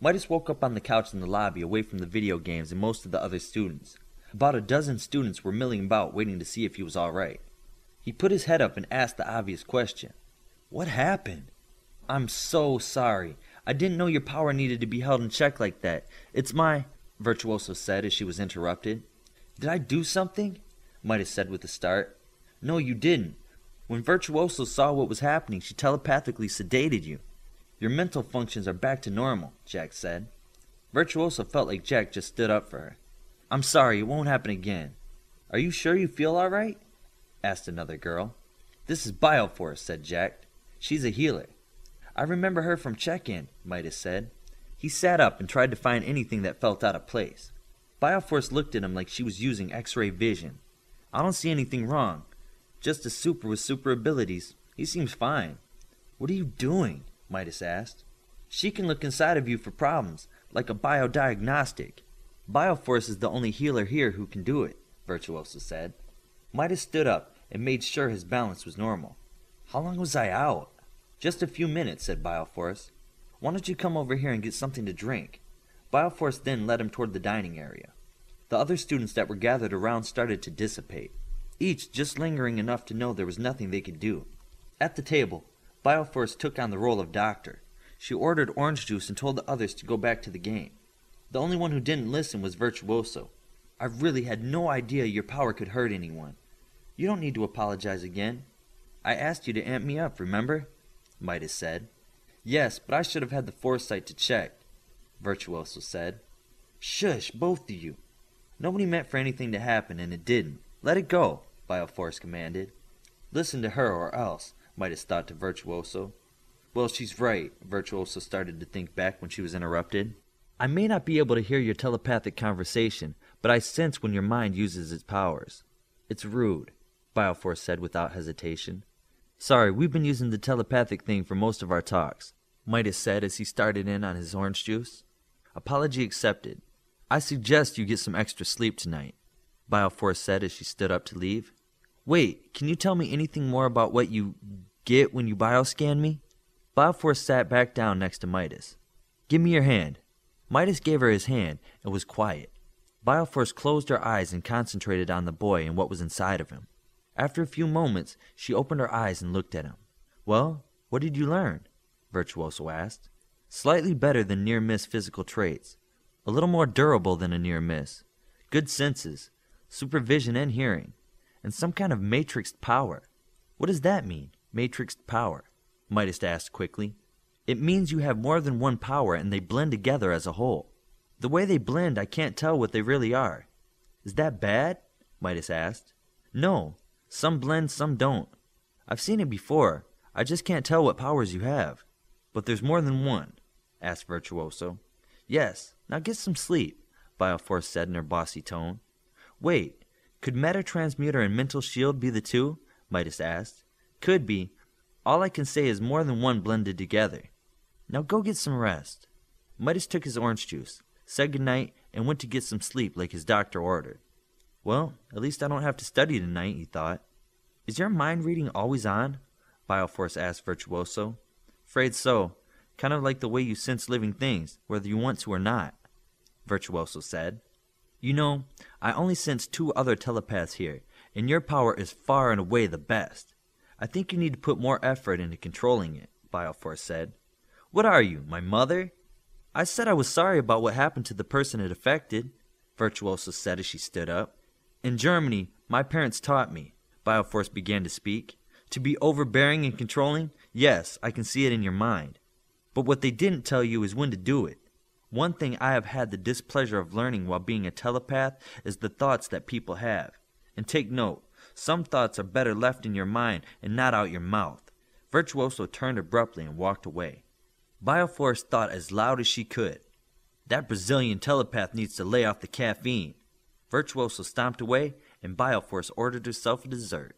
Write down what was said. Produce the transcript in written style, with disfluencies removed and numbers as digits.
Midas woke up on the couch in the lobby away from the video games and most of the other students. About a dozen students were milling about waiting to see if he was alright. He put his head up and asked the obvious question. What happened? I'm so sorry. I didn't know your power needed to be held in check like that. It's my... Virtuoso said as she was interrupted. Did I do something? Midas said with a start. No, you didn't. When Virtuoso saw what was happening, she telepathically sedated you. Your mental functions are back to normal, Jack said. Virtuoso felt like Jack just stood up for her. I'm sorry, it won't happen again. Are you sure you feel all right? Asked another girl. This is Bioforce, said Jack. She's a healer. I remember her from check-in, Midas said. He sat up and tried to find anything that felt out of place. Bioforce looked at him like she was using X-ray vision. I don't see anything wrong. Just a super with super abilities. He seems fine. What are you doing? Midas asked. She can look inside of you for problems, like a biodiagnostic. Bioforce is the only healer here who can do it, Virtuoso said. Midas stood up and made sure his balance was normal. How long was I out? Just a few minutes, said Bioforce. Why don't you come over here and get something to drink? Bioforce then led him toward the dining area. The other students that were gathered around started to dissipate, each just lingering enough to know there was nothing they could do. At the table, Bioforce took on the role of doctor. She ordered orange juice and told the others to go back to the game. The only one who didn't listen was Virtuoso. I really had no idea your power could hurt anyone. You don't need to apologize again. I asked you to amp me up, remember? Midas said. Yes, but I should have had the foresight to check, Virtuoso said. Shush, both of you. Nobody meant for anything to happen, and it didn't. Let it go, Bioforce commanded. Listen to her or else, Midas thought to Virtuoso. Well, she's right, Virtuoso started to think back when she was interrupted. I may not be able to hear your telepathic conversation, but I sense when your mind uses its powers. It's rude, Bioforce said without hesitation. Sorry, we've been using the telepathic thing for most of our talks, Midas said as he started in on his orange juice. Apology accepted. I suggest you get some extra sleep tonight, Bioforce said as she stood up to leave. Wait, can you tell me anything more about what you get when you bioscan me? Bioforce sat back down next to Midas. Give me your hand. Midas gave her his hand and was quiet. Bioforce closed her eyes and concentrated on the boy and what was inside of him. After a few moments, she opened her eyes and looked at him. Well, what did you learn? Virtuoso asked. Slightly better than near-miss physical traits. A little more durable than a near-miss. Good senses, supervision and hearing, and some kind of matrixed power. What does that mean, matrixed power? Midas asked quickly. It means you have more than one power and they blend together as a whole. The way they blend, I can't tell what they really are. Is that bad? Midas asked. No. Some blend, some don't. I've seen it before. I just can't tell what powers you have. But there's more than one, asked Virtuoso. Yes, now get some sleep, Bioforce said in her bossy tone. Wait, could Metatransmuter and Mental Shield be the two? Midas asked. Could be. All I can say is more than one blended together. Now go get some rest. Midas took his orange juice, said goodnight, and went to get some sleep like his doctor ordered. Well, at least I don't have to study tonight, he thought. Is your mind reading always on? Bioforce asked Virtuoso. Afraid so. Kind of like the way you sense living things, whether you want to or not, Virtuoso said. You know, I only sense 2 other telepaths here, and your power is far and away the best. I think you need to put more effort into controlling it, Bioforce said. What are you, my mother? I said I was sorry about what happened to the person it affected, Virtuoso said as she stood up. In Germany, my parents taught me, Bioforce began to speak, to be overbearing and controlling. Yes, I can see it in your mind. But what they didn't tell you is when to do it. One thing I have had the displeasure of learning while being a telepath is the thoughts that people have. And take note, some thoughts are better left in your mind and not out your mouth. Virtuoso turned abruptly and walked away. Bioforce thought as loud as she could. That Brazilian telepath needs to lay off the caffeine. Virtuoso stomped away, and Bioforce ordered herself a dessert.